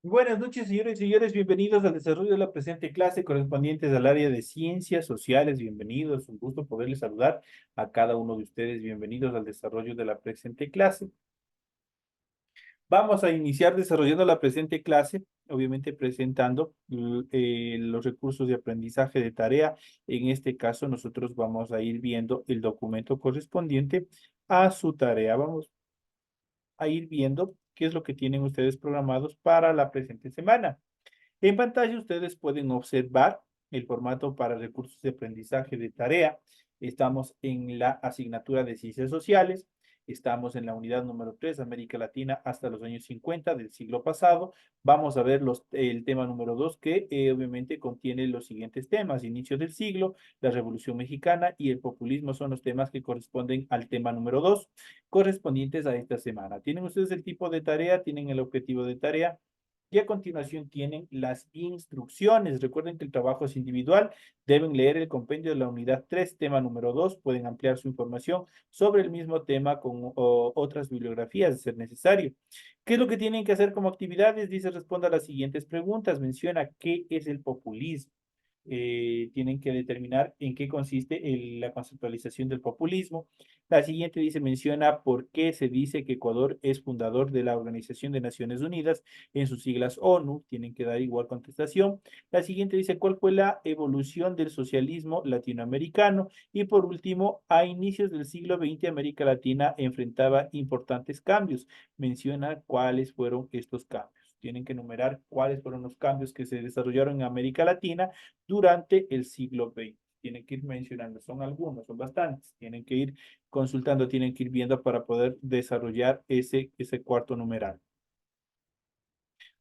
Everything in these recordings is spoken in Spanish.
Buenas noches, señores y señores. Bienvenidos al desarrollo de la presente clase correspondientes al área de ciencias sociales. Bienvenidos. Un gusto poderles saludar a cada uno de ustedes. Bienvenidos al desarrollo de la presente clase. Vamos a iniciar desarrollando la presente clase, obviamente presentando los recursos de aprendizaje de tarea. En este caso, nosotros vamos a ir viendo el documento correspondiente a su tarea. Vamos a ir viendo qué es lo que tienen ustedes programados para la presente semana. En pantalla ustedes pueden observar el formato para recursos de aprendizaje de tarea. Estamos en la asignatura de Ciencias Sociales. Estamos en la unidad número 3, América Latina hasta los años 50 del siglo pasado. Vamos a ver el tema número 2, que obviamente contiene los siguientes temas: inicio del siglo, la Revolución Mexicana y el populismo son los temas que corresponden al tema número 2, correspondientes a esta semana. Tienen ustedes el tipo de tarea, tienen el objetivo de tarea y a continuación tienen las instrucciones. Recuerden que el trabajo es individual. Deben leer el compendio de la unidad 3, tema número 2. Pueden ampliar su información sobre el mismo tema con otras bibliografías, de ser necesario. ¿Qué es lo que tienen que hacer como actividades? Dice, responda a las siguientes preguntas. Menciona qué es el populismo. Tienen que determinar en qué consiste la conceptualización del populismo. La siguiente dice, menciona por qué se dice que Ecuador es fundador de la Organización de Naciones Unidas, en sus siglas ONU. Tienen que dar igual contestación. La siguiente dice, ¿cuál fue la evolución del socialismo latinoamericano? Y por último, a inicios del siglo XX, América Latina enfrentaba importantes cambios. Menciona cuáles fueron estos cambios. Tienen que enumerar cuáles fueron los cambios que se desarrollaron en América Latina durante el siglo XX. Tienen que ir mencionando, son algunos, son bastantes. Tienen que ir consultando, tienen que ir viendo para poder desarrollar ese cuarto numeral.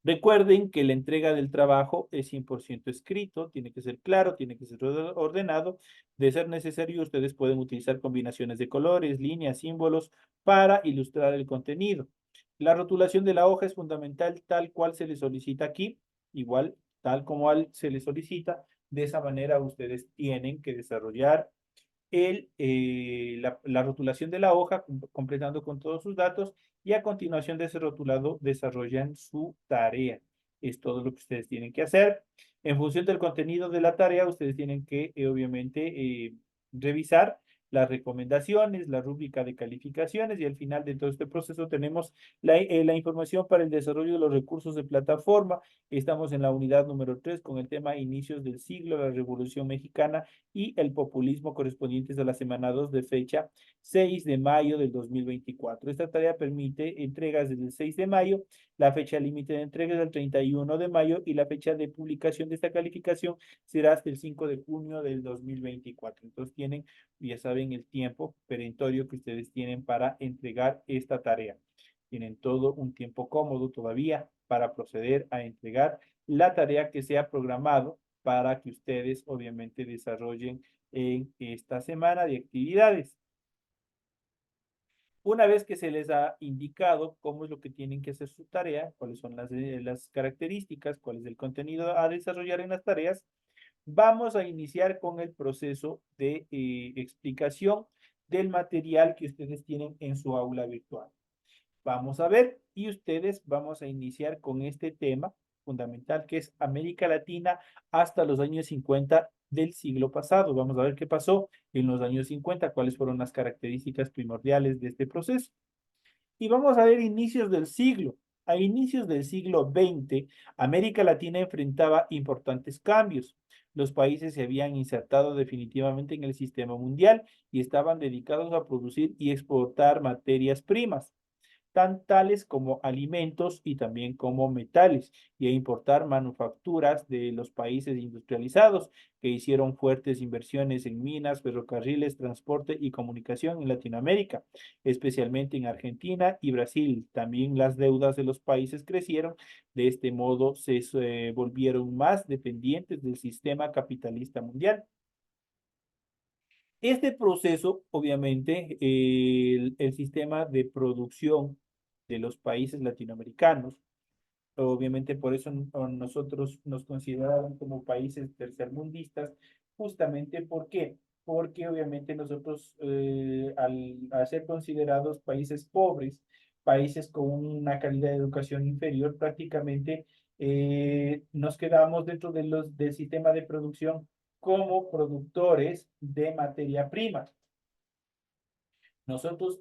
Recuerden que la entrega del trabajo es 100% escrito, tiene que ser claro, tiene que ser ordenado. De ser necesario, ustedes pueden utilizar combinaciones de colores, líneas, símbolos para ilustrar el contenido. La rotulación de la hoja es fundamental tal cual se le solicita aquí, igual tal como se le solicita. De esa manera, ustedes tienen que desarrollar la rotulación de la hoja, completando con todos sus datos, y a continuación de ese rotulado desarrollan su tarea. Es todo lo que ustedes tienen que hacer. En función del contenido de la tarea, ustedes tienen que, obviamente, revisar las recomendaciones, la rúbrica de calificaciones, y al final de todo este proceso tenemos la información para el desarrollo de los recursos de plataforma. Estamos en la unidad número 3 con el tema inicios del siglo, la Revolución Mexicana y el populismo, correspondientes a la semana 2 de fecha 6 de mayo del 2024. Esta tarea permite entregas desde el 6 de mayo, la fecha límite de entregas del 31 de mayo y la fecha de publicación de esta calificación será hasta el 5 de junio del 2024. Entonces tienen, ya saben, el tiempo perentorio que ustedes tienen para entregar esta tarea. Tienen todo un tiempo cómodo todavía para proceder a entregar la tarea que se ha programado para que ustedes obviamente desarrollen en esta semana de actividades. Una vez que se les ha indicado cómo es lo que tienen que hacer su tarea, cuáles son las características, cuál es el contenido a desarrollar en las tareas, vamos a iniciar con el proceso de explicación del material que ustedes tienen en su aula virtual. Vamos a ver, y ustedes vamos a iniciar con este tema fundamental que es América Latina hasta los años 50 del siglo pasado. Vamos a ver qué pasó en los años 50, cuáles fueron las características primordiales de este proceso. Y vamos a ver inicios del siglo. A inicios del siglo XX, América Latina enfrentaba importantes cambios. Los países se habían insertado definitivamente en el sistema mundial y estaban dedicados a producir y exportar materias primas tan tales como alimentos y también como metales, y a importar manufacturas de los países industrializados que hicieron fuertes inversiones en minas, ferrocarriles, transporte y comunicación en Latinoamérica, especialmente en Argentina y Brasil. También las deudas de los países crecieron. De este modo se volvieron más dependientes del sistema capitalista mundial. Este proceso, obviamente, el sistema de producción de los países latinoamericanos Obviamente por eso nosotros nos consideraron como países tercermundistas, justamente ¿por qué? Porque obviamente nosotros al ser considerados países pobres, países con una calidad de educación inferior, prácticamente nos quedamos dentro del sistema de producción como productores de materia prima. Nosotros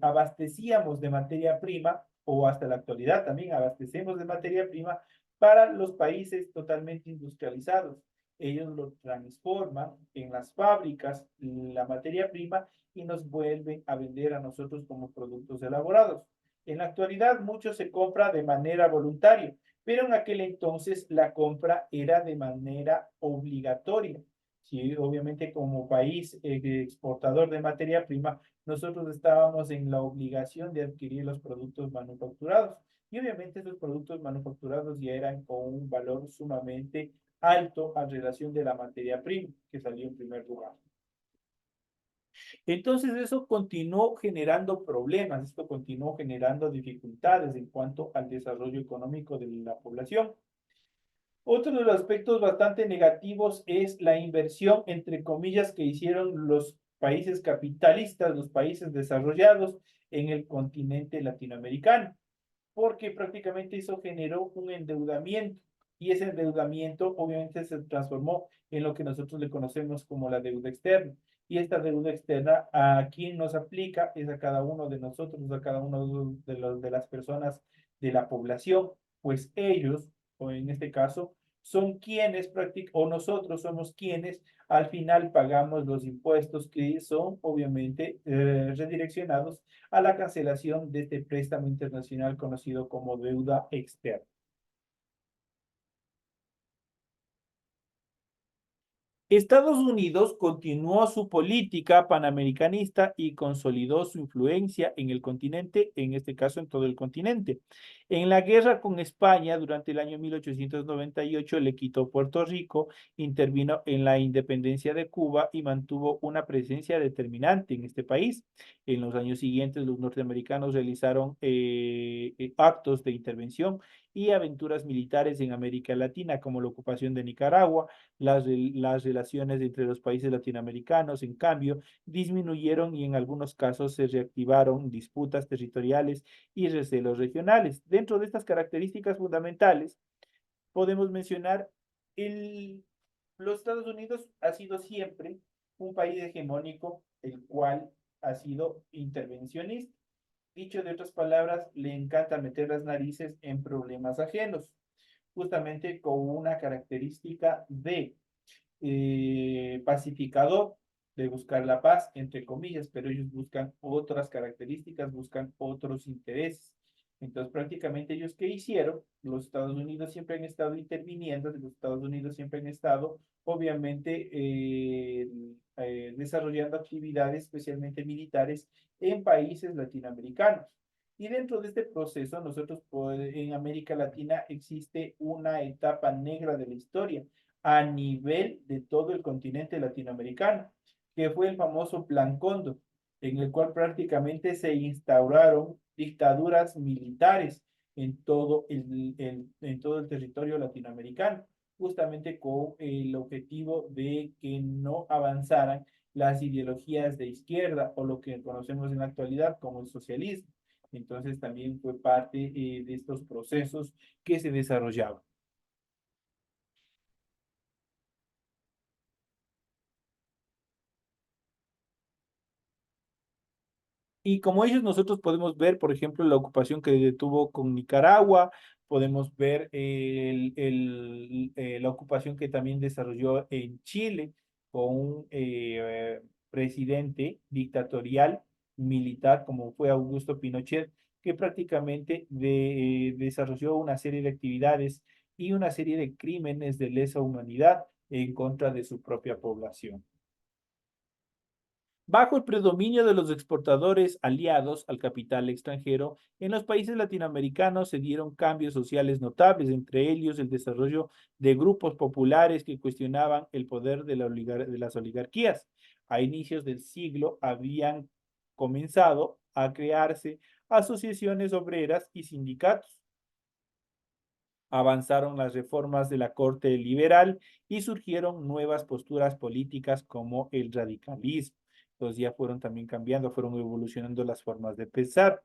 abastecíamos de materia prima, o hasta la actualidad también abastecemos de materia prima para los países totalmente industrializados. Ellos lo transforman en las fábricas, la materia prima, y nos vuelven a vender a nosotros como productos elaborados. En la actualidad, mucho se compra de manera voluntaria, pero en aquel entonces la compra era de manera obligatoria. Sí, obviamente como país exportador de materia prima, nosotros estábamos en la obligación de adquirir los productos manufacturados. Y obviamente esos productos manufacturados ya eran con un valor sumamente alto a relación de la materia prima que salió en primer lugar. Entonces eso continuó generando problemas, esto continuó generando dificultades en cuanto al desarrollo económico de la población. Otro de los aspectos bastante negativos es la inversión, entre comillas, que hicieron los países capitalistas, los países desarrollados en el continente latinoamericano, porque prácticamente eso generó un endeudamiento y ese endeudamiento obviamente se transformó en lo que nosotros le conocemos como la deuda externa. Y esta deuda externa, ¿a quién nos aplica? Es a cada uno de nosotros, a cada uno de las personas de la población, pues ellos, o en este caso, son quienes o nosotros somos quienes al final pagamos los impuestos que son obviamente redireccionados a la cancelación de este préstamo internacional conocido como deuda externa. Estados Unidos continuó su política panamericanista y consolidó su influencia en el continente, en este caso en todo el continente. En la guerra con España durante el año 1898 le quitó Puerto Rico, intervino en la independencia de Cuba y mantuvo una presencia determinante en este país. En los años siguientes los norteamericanos realizaron actos de intervención y aventuras militares en América Latina, como la ocupación de Nicaragua. Las relaciones entre los países latinoamericanos, en cambio, disminuyeron y en algunos casos se reactivaron disputas territoriales y recelos regionales. Dentro de estas características fundamentales, podemos mencionar el, los Estados Unidos ha sido siempre un país hegemónico, el cual ha sido intervencionista. Dicho de otras palabras, le encanta meter las narices en problemas ajenos, justamente con una característica de pacificador, de buscar la paz, entre comillas, pero ellos buscan otras características, buscan otros intereses. Entonces, prácticamente ellos, ¿qué hicieron? Los Estados Unidos siempre han estado interviniendo, los Estados Unidos siempre han estado, obviamente, desarrollando actividades, especialmente militares, en países latinoamericanos. Y dentro de este proceso, nosotros en América Latina existe una etapa negra de la historia a nivel de todo el continente latinoamericano, que fue el famoso Plan Cóndor, en el cual prácticamente se instauraron dictaduras militares en todo el territorio latinoamericano, justamente con el objetivo de que no avanzaran las ideologías de izquierda o lo que conocemos en la actualidad como el socialismo. Entonces también fue parte de estos procesos que se desarrollaban. Y como ellos, nosotros podemos ver, por ejemplo, la ocupación que tuvo con Nicaragua, podemos ver la ocupación que también desarrolló en Chile con un presidente dictatorial militar como fue Augusto Pinochet, que prácticamente desarrolló una serie de actividades y una serie de crímenes de lesa humanidad en contra de su propia población. Bajo el predominio de los exportadores aliados al capital extranjero, en los países latinoamericanos se dieron cambios sociales notables, entre ellos el desarrollo de grupos populares que cuestionaban el poder de las oligarquías. A inicios del siglo habían comenzado a crearse asociaciones obreras y sindicatos. Avanzaron las reformas de la corte liberal y surgieron nuevas posturas políticas como el radicalismo. Entonces ya fueron también cambiando, fueron evolucionando las formas de pensar.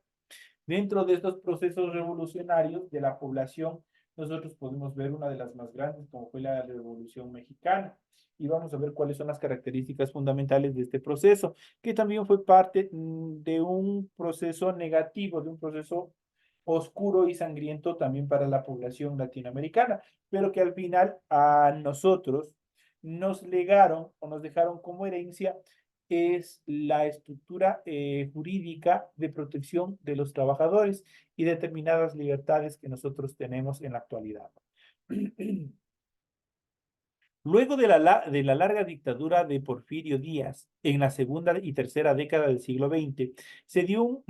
Dentro de estos procesos revolucionarios de la población, nosotros podemos ver una de las más grandes, como fue la Revolución Mexicana. Y vamos a ver cuáles son las características fundamentales de este proceso, que también fue parte de un proceso negativo, de un proceso oscuro y sangriento también para la población latinoamericana, pero que al final a nosotros nos legaron o nos dejaron como herencia es la estructura jurídica de protección de los trabajadores y determinadas libertades que nosotros tenemos en la actualidad. Luego de la larga dictadura de Porfirio Díaz, en la segunda y tercera década del siglo XX, se dio un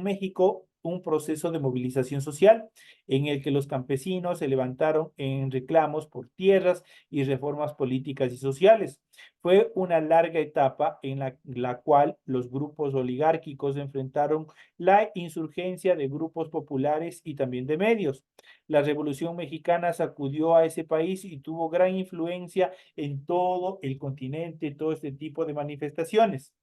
México, un proceso de movilización social en el que los campesinos se levantaron en reclamos por tierras y reformas políticas y sociales. Fue una larga etapa en la cual los grupos oligárquicos enfrentaron la insurgencia de grupos populares y también de medios. La Revolución Mexicana sacudió a ese país y tuvo gran influencia en todo el continente, todo este tipo de manifestaciones.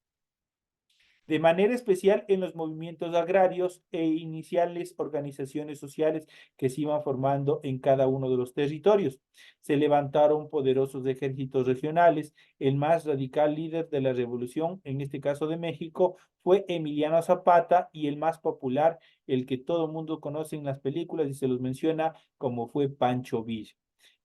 De manera especial en los movimientos agrarios e iniciales organizaciones sociales que se iban formando en cada uno de los territorios. Se levantaron poderosos ejércitos regionales. El más radical líder de la revolución, en este caso de México, fue Emiliano Zapata, y el más popular, el que todo el mundo conoce en las películas y se los menciona, como fue Pancho Villa.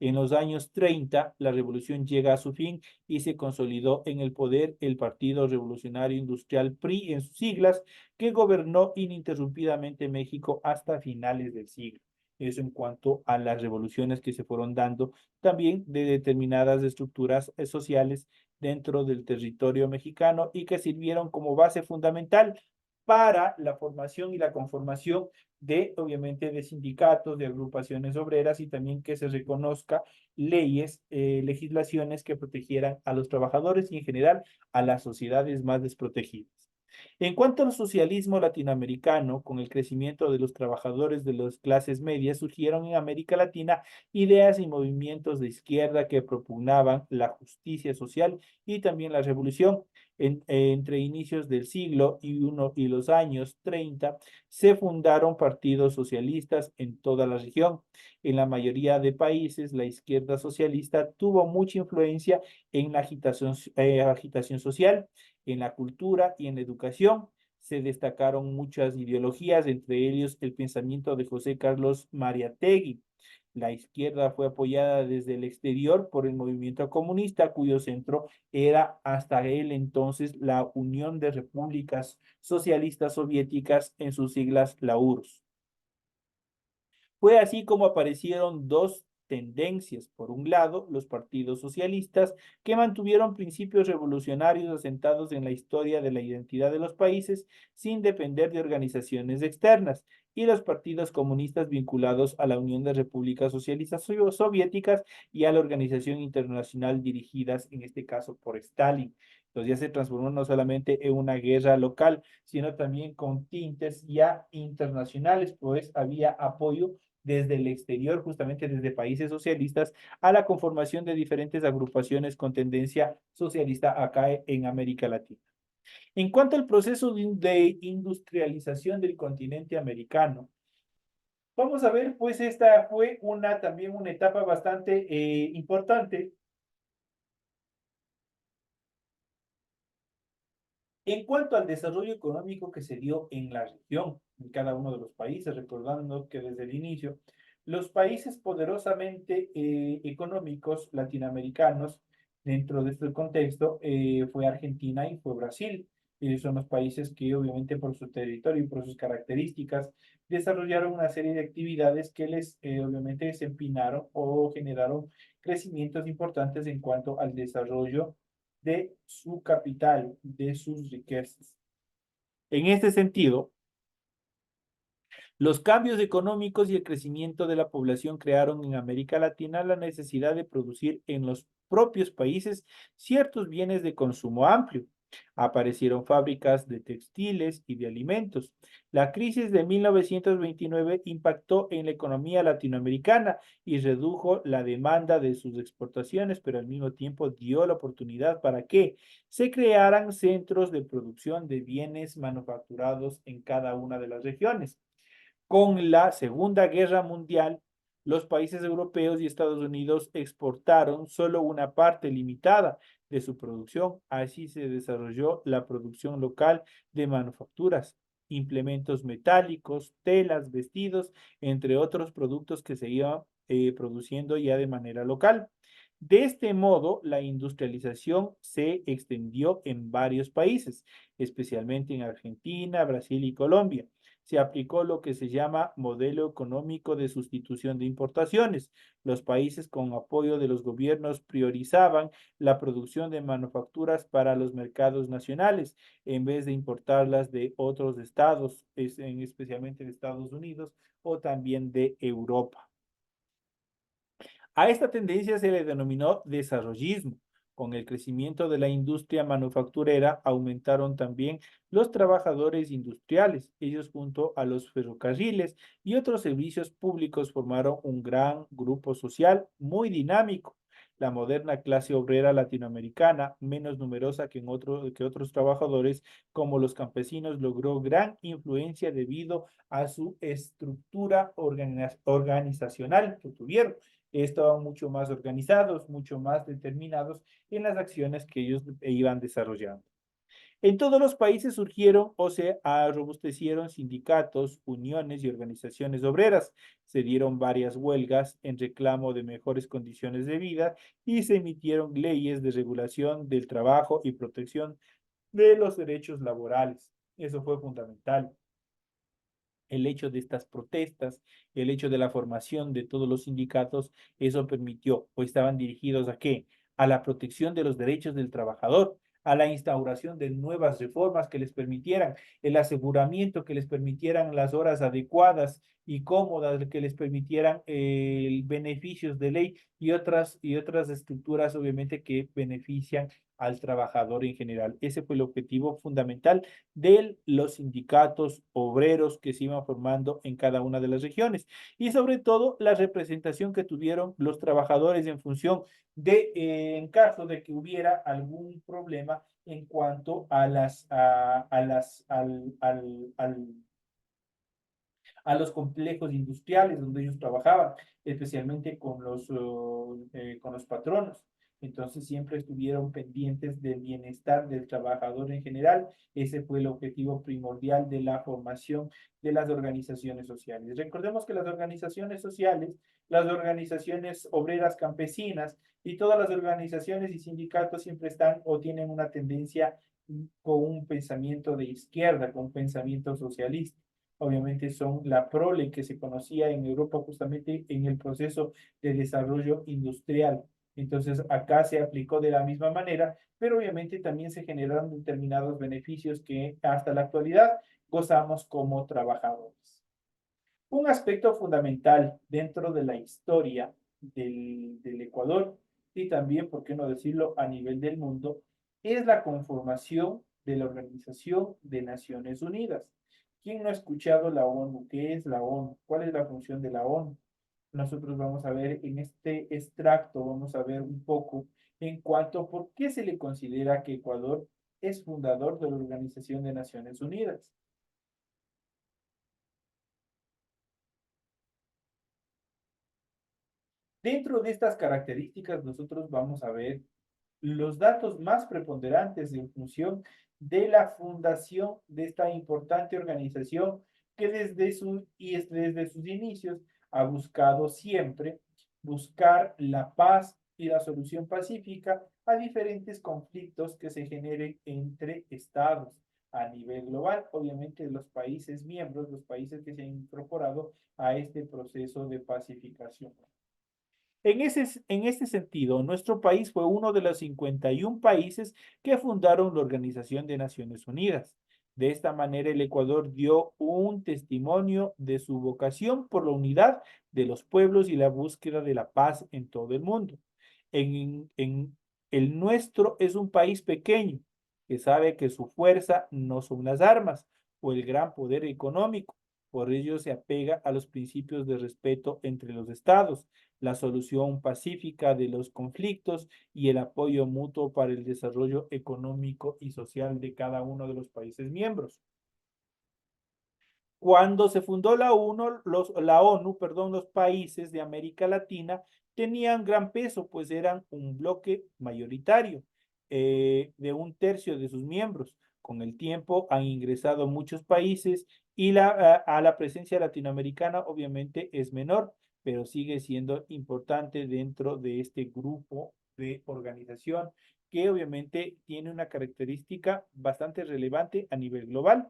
En los años 30, la revolución llega a su fin y se consolidó en el poder el Partido Revolucionario Industrial PRI en sus siglas, que gobernó ininterrumpidamente México hasta finales del siglo. Eso en cuanto a las revoluciones que se fueron dando también de determinadas estructuras sociales dentro del territorio mexicano y que sirvieron como base fundamental para la formación y la conformación de, obviamente, de sindicatos, de agrupaciones obreras, y también que se reconozca leyes, legislaciones que protegieran a los trabajadores y en general a las sociedades más desprotegidas. En cuanto al socialismo latinoamericano, con el crecimiento de los trabajadores de las clases medias, surgieron en América Latina ideas y movimientos de izquierda que propugnaban la justicia social y también la revolución. Entre inicios del siglo y los años 30 se fundaron partidos socialistas en toda la región. En la mayoría de países, la izquierda socialista tuvo mucha influencia en la agitación social, en la cultura y en la educación. Se destacaron muchas ideologías, entre ellos el pensamiento de José Carlos Mariátegui. La izquierda fue apoyada desde el exterior por el movimiento comunista, cuyo centro era hasta el entonces la Unión de Repúblicas Socialistas Soviéticas, en sus siglas la URSS. Fue así como aparecieron dos tendencias. Por un lado, los partidos socialistas, que mantuvieron principios revolucionarios asentados en la historia de la identidad de los países sin depender de organizaciones externas, y los partidos comunistas vinculados a la Unión de Repúblicas Socialistas Soviéticas y a la organización internacional dirigidas, en este caso, por Stalin. Entonces ya se transformó no solamente en una guerra local, sino también con tintes ya internacionales, pues había apoyo desde el exterior, justamente desde países socialistas, a la conformación de diferentes agrupaciones con tendencia socialista acá en América Latina. En cuanto al proceso de industrialización del continente americano, vamos a ver, pues esta fue también una etapa bastante importante. En cuanto al desarrollo económico que se dio en la región, en cada uno de los países, recordando que desde el inicio, los países poderosamente económicos latinoamericanos, dentro de este contexto, fue Argentina y fue Brasil. Son los países que, obviamente, por su territorio y por sus características, desarrollaron una serie de actividades que les, obviamente, desempinaron o generaron crecimientos importantes en cuanto al desarrollo de su capital, de sus riquezas. En este sentido, los cambios económicos y el crecimiento de la población crearon en América Latina la necesidad de producir en los propios países ciertos bienes de consumo amplio. Aparecieron fábricas de textiles y de alimentos. La crisis de 1929 impactó en la economía latinoamericana y redujo la demanda de sus exportaciones, pero al mismo tiempo dio la oportunidad para que se crearan centros de producción de bienes manufacturados en cada una de las regiones. Con la Segunda Guerra Mundial, los países europeos y Estados Unidos exportaron solo una parte limitada de su producción. Así se desarrolló la producción local de manufacturas, implementos metálicos, telas, vestidos, entre otros productos que se iban produciendo ya de manera local. De este modo, la industrialización se extendió en varios países, especialmente en Argentina, Brasil y Colombia. Se aplicó lo que se llama modelo económico de sustitución de importaciones. Los países con apoyo de los gobiernos priorizaban la producción de manufacturas para los mercados nacionales en vez de importarlas de otros estados, especialmente de Estados Unidos o también de Europa. A esta tendencia se le denominó desarrollismo. Con el crecimiento de la industria manufacturera aumentaron también los trabajadores industriales. Ellos junto a los ferrocarriles y otros servicios públicos formaron un gran grupo social muy dinámico. La moderna clase obrera latinoamericana, menos numerosa que otros trabajadores como los campesinos, logró gran influencia debido a su estructura organizacional que tuvieron. Estaban mucho más organizados, mucho más determinados en las acciones que ellos iban desarrollando. En todos los países surgieron o se robustecieron sindicatos, uniones y organizaciones obreras. Se dieron varias huelgas en reclamo de mejores condiciones de vida y se emitieron leyes de regulación del trabajo y protección de los derechos laborales. Eso fue fundamental. El hecho de estas protestas, el hecho de la formación de todos los sindicatos, eso permitió o estaban dirigidos a qué? A la protección de los derechos del trabajador, a la instauración de nuevas reformas que les permitieran el aseguramiento, que les permitieran las horas adecuadas y cómodas, que les permitieran beneficios de ley y otras estructuras, obviamente, que benefician al trabajador en general. Ese fue el objetivo fundamental de los sindicatos obreros que se iban formando en cada una de las regiones y sobre todo la representación que tuvieron los trabajadores en función de, en caso de que hubiera algún problema en cuanto a a los complejos industriales donde ellos trabajaban, especialmente con los patronos. Entonces siempre estuvieron pendientes del bienestar del trabajador en general. Ese fue el objetivo primordial de la formación de las organizaciones sociales. Recordemos que las organizaciones sociales, las organizaciones obreras campesinas y todas las organizaciones y sindicatos siempre están o tienen una tendencia con un pensamiento de izquierda, con un pensamiento socialista. Obviamente son la prole que se conocía en Europa justamente en el proceso de desarrollo industrial. Entonces acá se aplicó de la misma manera, pero obviamente también se generaron determinados beneficios que hasta la actualidad gozamos como trabajadores. Un aspecto fundamental dentro de la historia del Ecuador y también, por qué no decirlo, a nivel del mundo, es la conformación de la Organización de Naciones Unidas. ¿Quién no ha escuchado la ONU? ¿Qué es la ONU? ¿Cuál es la función de la ONU? Nosotros vamos a ver en este extracto, vamos a ver un poco en cuanto a por qué se le considera que Ecuador es fundador de la Organización de Naciones Unidas. Dentro de estas características, nosotros vamos a ver los datos más preponderantes en función de la fundación de esta importante organización que desde sus inicios ha buscado siempre buscar la paz y la solución pacífica a diferentes conflictos que se generen entre estados a nivel global, obviamente los países miembros, los países que se han incorporado a este proceso de pacificación. En este sentido, nuestro país fue uno de los 51 países que fundaron la Organización de Naciones Unidas. De esta manera, el Ecuador dio un testimonio de su vocación por la unidad de los pueblos y la búsqueda de la paz en todo el mundo. El nuestro es un país pequeño, que sabe que su fuerza no son las armas o el gran poder económico. Por ello se apega a los principios de respeto entre los estados, la solución pacífica de los conflictos y el apoyo mutuo para el desarrollo económico y social de cada uno de los países miembros. Cuando se fundó la ONU, perdón, los países de América Latina tenían gran peso, pues eran un bloque mayoritario de un tercio de sus miembros. Con el tiempo han ingresado muchos países y a la presencia latinoamericana obviamente es menor, pero sigue siendo importante dentro de este grupo de organización que obviamente tiene una característica bastante relevante a nivel global.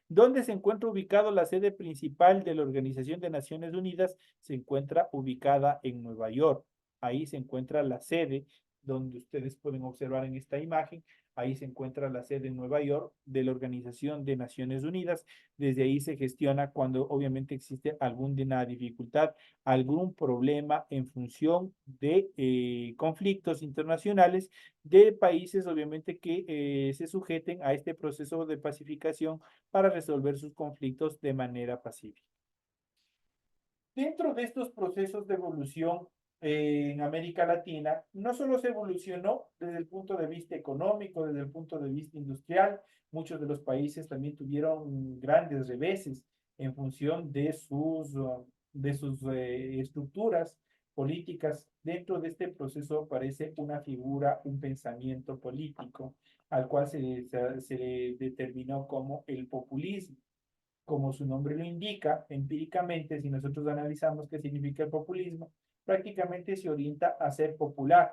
¿Dónde se encuentra ubicado la sede principal de la Organización de Naciones Unidas? Se encuentra ubicada en Nueva York. Ahí se encuentra la sede, donde ustedes pueden observar en esta imagen. Ahí se encuentra la sede en Nueva York de la Organización de Naciones Unidas. Desde ahí se gestiona cuando obviamente existe alguna dificultad, algún problema en función de conflictos internacionales de países, obviamente, que se sujeten a este proceso de pacificación para resolver sus conflictos de manera pacífica. Dentro de estos procesos de evolución en América Latina, no solo se evolucionó desde el punto de vista económico, desde el punto de vista industrial, muchos de los países también tuvieron grandes reveses en función de sus estructuras políticas. Dentro de este proceso aparece una figura, un pensamiento político, al cual se le determinó como el populismo. Como su nombre lo indica, empíricamente, si nosotros analizamos qué significa el populismo, prácticamente se orienta a ser popular,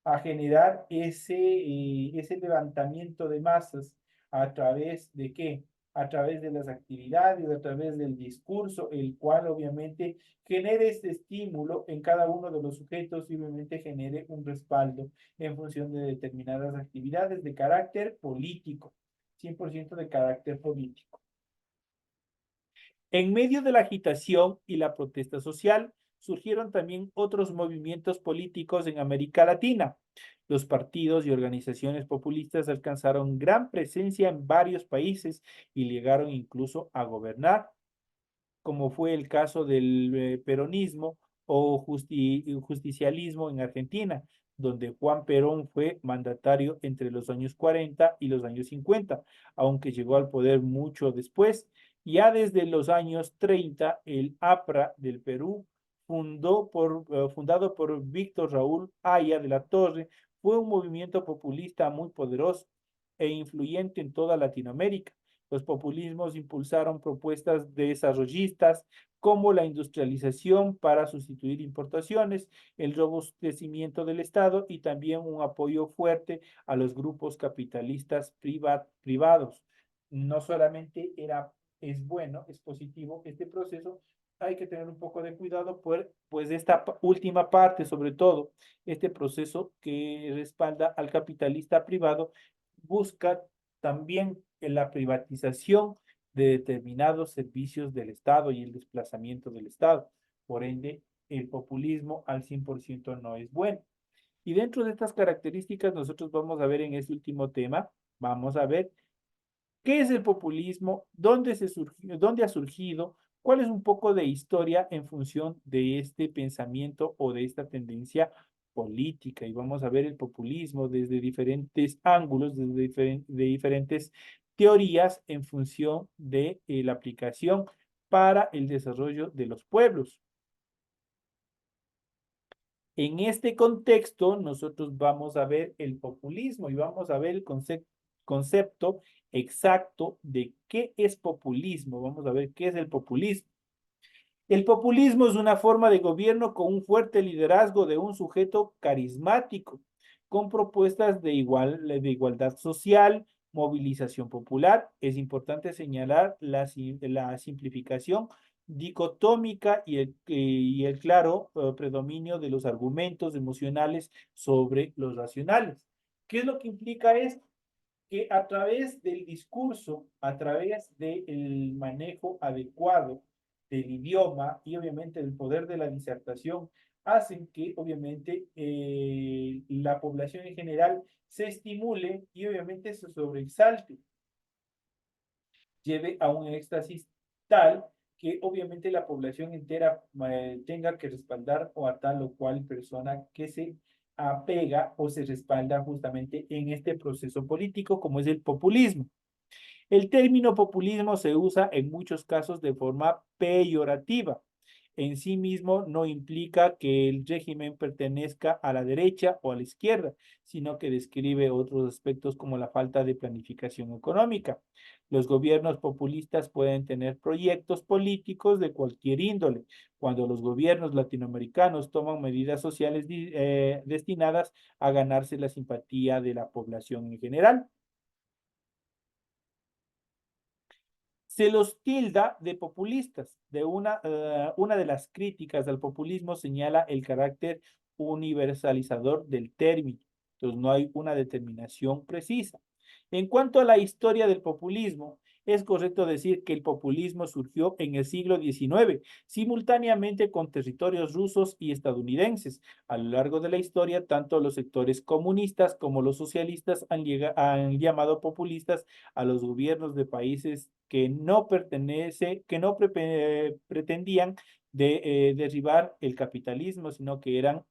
a generar ese levantamiento de masas a través de qué? A través de las actividades, a través del discurso, el cual obviamente genere este estímulo en cada uno de los sujetos y obviamente genere un respaldo en función de determinadas actividades de carácter político, 100% de carácter político. En medio de la agitación y la protesta social, surgieron también otros movimientos políticos en América Latina. Los partidos y organizaciones populistas alcanzaron gran presencia en varios países y llegaron incluso a gobernar, como fue el caso del peronismo o justicialismo en Argentina, donde Juan Perón fue mandatario entre los años 40 y los años 50, aunque llegó al poder mucho después. Ya desde los años 30, el APRA del Perú, fundado por Víctor Raúl Haya de la Torre, fue un movimiento populista muy poderoso e influyente en toda Latinoamérica. Los populismos impulsaron propuestas desarrollistas como la industrialización para sustituir importaciones, el robustecimiento del Estado y también un apoyo fuerte a los grupos capitalistas privados. No solamente es bueno, es positivo este proceso, hay que tener un poco de cuidado por pues esta última parte, sobre todo este proceso que respalda al capitalista privado, busca también en la privatización de determinados servicios del Estado y el desplazamiento del Estado. Por ende, el populismo al 100% no es bueno. Y dentro de estas características, nosotros vamos a ver en este último tema, vamos a ver qué es el populismo, dónde ha surgido, cuál es un poco de historia en función de este pensamiento o de esta tendencia política. Y vamos a ver el populismo desde diferentes ángulos, de diferentes teorías en función de la aplicación para el desarrollo de los pueblos. En este contexto, nosotros vamos a ver el populismo y vamos a ver el concepto exacto de qué es populismo. Vamos a ver qué es el populismo. El populismo es una forma de gobierno con un fuerte liderazgo de un sujeto carismático, con propuestas de igualdad social, movilización popular. Es importante señalar la simplificación dicotómica y el claro predominio de los argumentos emocionales sobre los racionales. ¿Qué es lo que implica esto? Que a través del discurso, a través del manejo adecuado del idioma y obviamente el poder de la disertación hacen que obviamente la población en general se estimule y obviamente se sobreexalte, lleve a un éxtasis tal que obviamente la población entera tenga que respaldar o a tal o cual persona que se apega o se respalda justamente en este proceso político como es el populismo. El término populismo se usa en muchos casos de forma peyorativa. En sí mismo no implica que el régimen pertenezca a la derecha o a la izquierda, sino que describe otros aspectos como la falta de planificación económica. Los gobiernos populistas pueden tener proyectos políticos de cualquier índole. Cuando los gobiernos latinoamericanos toman medidas sociales destinadas a ganarse la simpatía de la población en general. Se los tilda de populistas. Una de las críticas al populismo señala el carácter universalizador del término. Entonces, no hay una determinación precisa. En cuanto a la historia del populismo, es correcto decir que el populismo surgió en el siglo XIX, simultáneamente con territorios rusos y estadounidenses. A lo largo de la historia, tanto los sectores comunistas como los socialistas han llamado populistas a los gobiernos de países que no pretendían derribar el capitalismo, sino que eran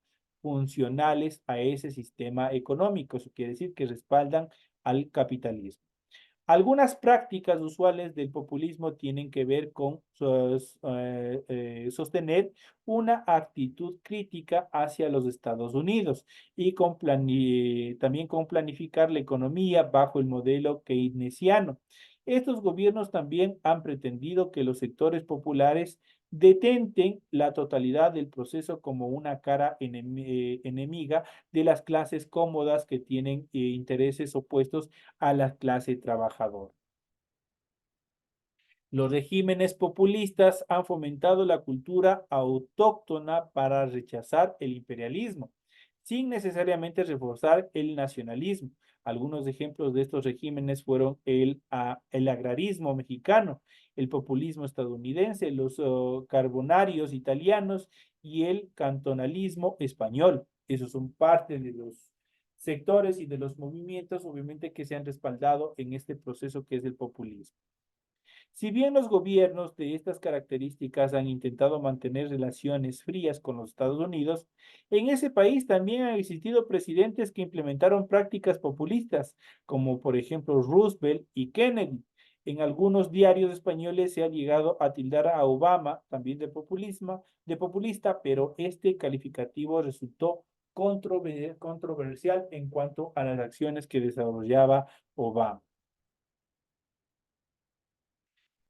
funcionales a ese sistema económico. Eso quiere decir que respaldan al capitalismo. Algunas prácticas usuales del populismo tienen que ver con sostener una actitud crítica hacia los Estados Unidos y también con planificar la economía bajo el modelo keynesiano. Estos gobiernos también han pretendido que los sectores populares detenten la totalidad del proceso como una cara enemiga de las clases cómodas que tienen intereses opuestos a la clase trabajadora. Los regímenes populistas han fomentado la cultura autóctona para rechazar el imperialismo, sin necesariamente reforzar el nacionalismo. Algunos ejemplos de estos regímenes fueron el agrarismo mexicano, el populismo estadounidense, los carbonarios italianos y el cantonalismo español. Esos son parte de los sectores y de los movimientos, obviamente, que se han respaldado en este proceso que es el populismo. Si bien los gobiernos de estas características han intentado mantener relaciones frías con los Estados Unidos, en ese país también han existido presidentes que implementaron prácticas populistas, como por ejemplo Roosevelt y Kennedy. En algunos diarios españoles se ha llegado a tildar a Obama también de populista, pero este calificativo resultó controversial en cuanto a las acciones que desarrollaba Obama.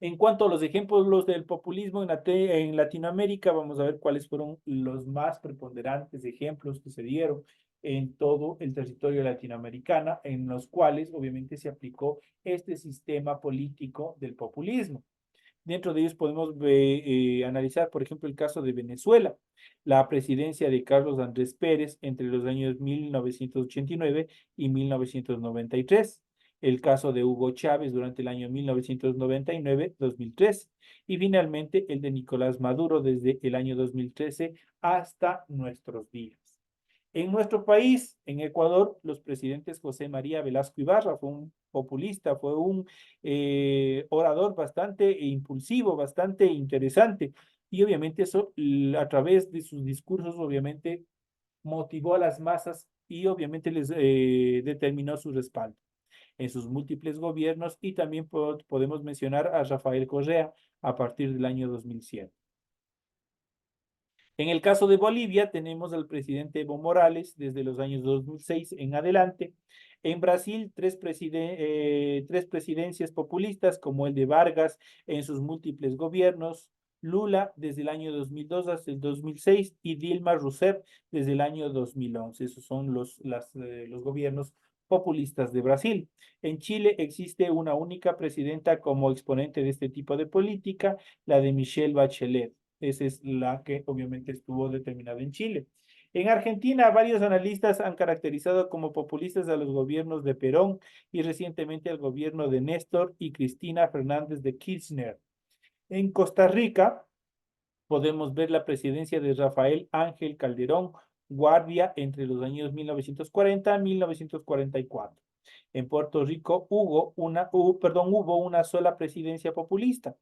En cuanto a los ejemplos del populismo en Latinoamérica, vamos a ver cuáles fueron los más preponderantes ejemplos que se dieron en todo el territorio latinoamericano, en los cuales obviamente se aplicó este sistema político del populismo. Dentro de ellos podemos analizar, por ejemplo, el caso de Venezuela, la presidencia de Carlos Andrés Pérez entre los años 1989 y 1993, el caso de Hugo Chávez durante el año 1999-2013 y finalmente el de Nicolás Maduro desde el año 2013 hasta nuestros días. En nuestro país, en Ecuador, los presidentes José María Velasco Ibarra fue un populista, fue un orador bastante impulsivo, bastante interesante. Y obviamente eso, a través de sus discursos, obviamente motivó a las masas y obviamente les determinó su respaldo en sus múltiples gobiernos y también podemos mencionar a Rafael Correa a partir del año 2007. En el caso de Bolivia, tenemos al presidente Evo Morales desde los años 2006 en adelante. En Brasil, tres presidencias populistas como el de Vargas en sus múltiples gobiernos, Lula desde el año 2002 hasta el 2006 y Dilma Rousseff desde el año 2011. Esos son los gobiernos populistas de Brasil. En Chile existe una única presidenta como exponente de este tipo de política, la de Michelle Bachelet. Esa es la que obviamente estuvo determinada en Chile. En Argentina, varios analistas han caracterizado como populistas a los gobiernos de Perón y recientemente al gobierno de Néstor y Cristina Fernández de Kirchner. En Costa Rica, Podemos ver la presidencia de Rafael Ángel Calderón Guardia entre los años 1940 a 1944. En Puerto Rico hubo una sola presidencia populista,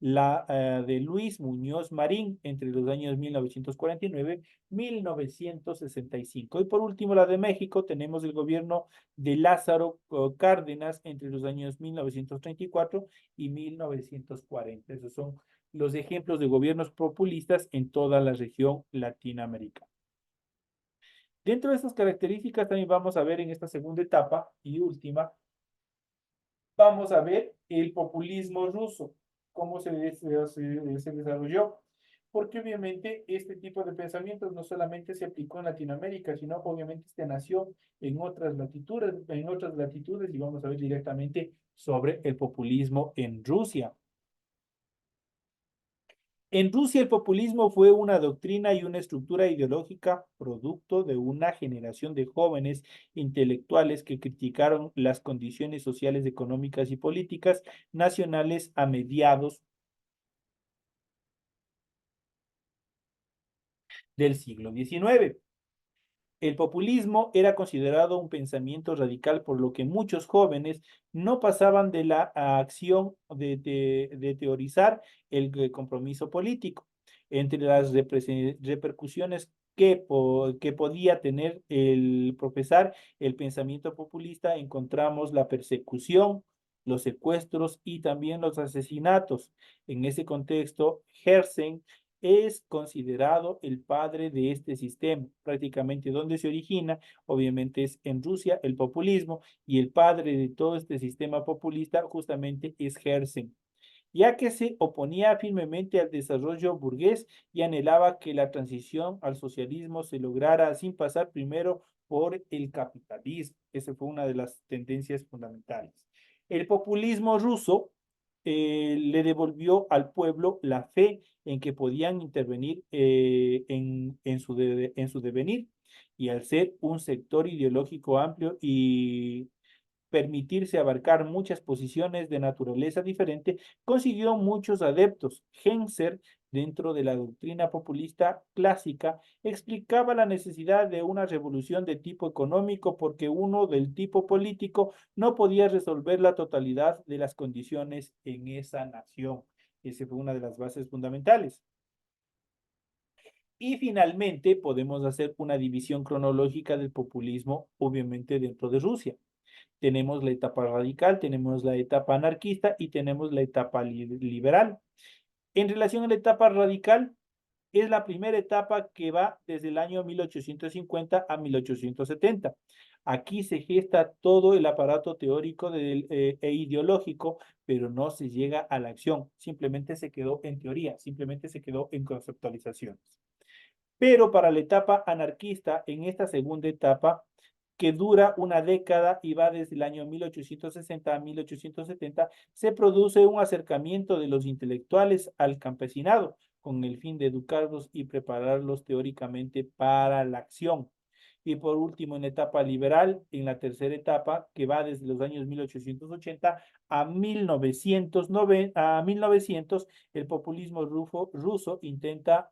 la de Luis Muñoz Marín entre los años 1949 y 1965. Y por último, la de México, tenemos el gobierno de Lázaro Cárdenas entre los años 1934 y 1940. Esos son los ejemplos de gobiernos populistas en toda la región latinoamericana. Dentro de estas características también vamos a ver en esta segunda etapa y última, vamos a ver el populismo ruso, cómo se desarrolló, porque obviamente este tipo de pensamientos no solamente se aplicó en Latinoamérica, sino obviamente este nació en otras latitudes y vamos a ver directamente sobre el populismo en Rusia. En Rusia el populismo fue una doctrina y una estructura ideológica producto de una generación de jóvenes intelectuales que criticaron las condiciones sociales, económicas y políticas nacionales a mediados del siglo XIX. El populismo era considerado un pensamiento radical, por lo que muchos jóvenes no pasaban de la acción de teorizar el compromiso político. Entre las repercusiones que podía tener el profesar el pensamiento populista, encontramos la persecución, los secuestros y también los asesinatos. En ese contexto, Herzen es considerado el padre de este sistema. Prácticamente donde se origina, obviamente es en Rusia el populismo y el padre de todo este sistema populista justamente es Herzen, ya que se oponía firmemente al desarrollo burgués y anhelaba que la transición al socialismo se lograra sin pasar primero por el capitalismo. Esa fue una de las tendencias fundamentales. El populismo ruso le devolvió al pueblo la fe en que podían intervenir en su devenir, y al ser un sector ideológico amplio y permitirse abarcar muchas posiciones de naturaleza diferente, consiguió muchos adeptos. Henser, dentro de la doctrina populista clásica, explicaba la necesidad de una revolución de tipo económico porque uno del tipo político no podía resolver la totalidad de las condiciones en esa nación. Esa fue una de las bases fundamentales. Y finalmente podemos hacer una división cronológica del populismo, obviamente dentro de Rusia. Tenemos la etapa radical, tenemos la etapa anarquista y tenemos la etapa liberal. En relación a la etapa radical, es la primera etapa que va desde el año 1850 a 1870. Aquí se gesta todo el aparato teórico e ideológico, pero no se llega a la acción, simplemente se quedó en teoría, simplemente se quedó en conceptualizaciones. Pero para la etapa anarquista, en esta segunda etapa, que dura una década y va desde el año 1860 a 1870, se produce un acercamiento de los intelectuales al campesinado con el fin de educarlos y prepararlos teóricamente para la acción. Y por último, en la etapa liberal, en la tercera etapa, que va desde los años 1880 a 1900, el populismo ruso intenta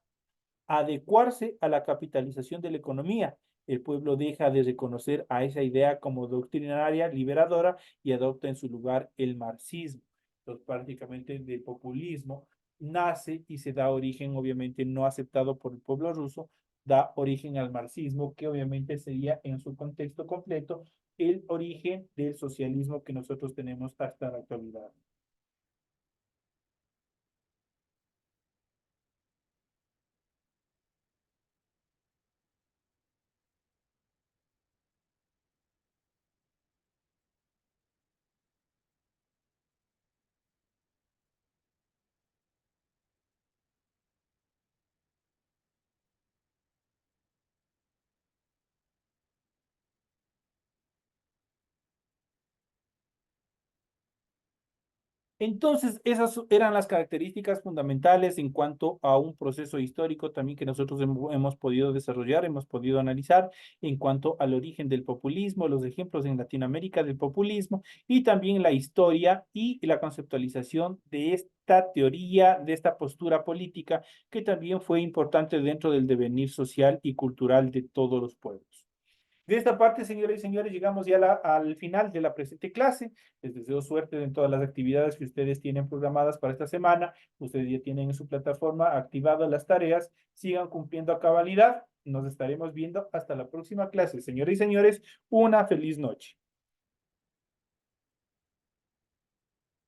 adecuarse a la capitalización de la economía. El pueblo deja de reconocer a esa idea como doctrinaria liberadora y adopta en su lugar el marxismo. Entonces, prácticamente del populismo nace y se da origen, obviamente no aceptado por el pueblo ruso, da origen al marxismo, que obviamente sería en su contexto completo el origen del socialismo que nosotros tenemos hasta la actualidad. Entonces, esas eran las características fundamentales en cuanto a un proceso histórico también que nosotros hemos podido desarrollar, hemos podido analizar en cuanto al origen del populismo, los ejemplos en Latinoamérica del populismo y también la historia y la conceptualización de esta teoría, de esta postura política que también fue importante dentro del devenir social y cultural de todos los pueblos. De esta parte, señoras y señores, llegamos ya al final de la presente clase. Les deseo suerte en todas las actividades que ustedes tienen programadas para esta semana. Ustedes ya tienen en su plataforma activadas las tareas. Sigan cumpliendo a cabalidad. Nos estaremos viendo hasta la próxima clase. Señoras y señores, una feliz noche.